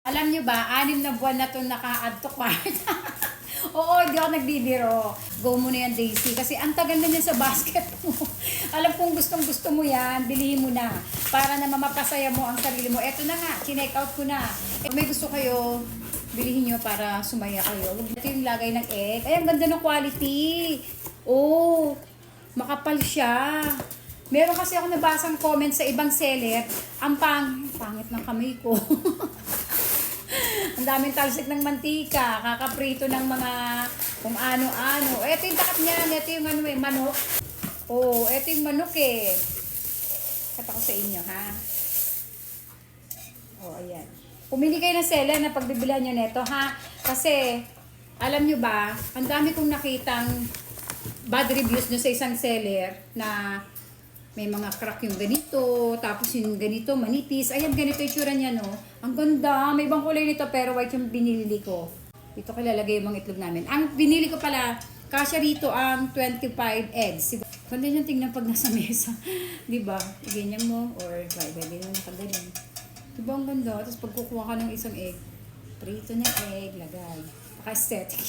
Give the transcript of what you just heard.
Alam nyo ba, 6 na buwan na itong naka-add to cart. Oo, hindi ako nagbibiro. Go mo na yan, Daisy. Kasi ang tagal na niyan sa basket mo. Alam kong gustong gusto mo yan, bilhin mo na. Para na mapasaya mo ang sarili mo. Eto na nga, chinek out ko na. Kung may gusto kayo, bilihin nyo para sumaya kayo. Ito yung lagay ng egg. Ay, ang ganda ng quality. Oh, makapal siya. Meron kasi ako nabasang comment sa ibang seller. Ang pangit ng kamay ko. Ang daming talsik ng mantika, kakaprito ng mga kung ano-ano. Ito yung takap niyan, ito yung ano eh, manok. Oh, ito yung manok eh. Kata ko sa inyo, ha? Oh, ayan. Pumili kayo ng seller na pagbibilihan nyo neto, ha? Kasi, alam nyo ba, ang dami kong nakitang bad reviews nyo sa isang seller na may mga crack yung ganito, tapos yung ganito, manipis. Ayan, ganito yung tsura niya, no? Ang ganda. May ibang kulay nito, pero white yung binili ko. Dito ko lalagay yung mga itlog namin. Ang binili ko pala, kasya rito ang 25 eggs. Ganda yung tingnan pag nasa mesa. Diba? Ganyan mo, or pwede mo nakagaling. Diba ang ganda? Tapos pag kukuha ka ng isang egg, prito na egg, lagay. Paka-aesthetic.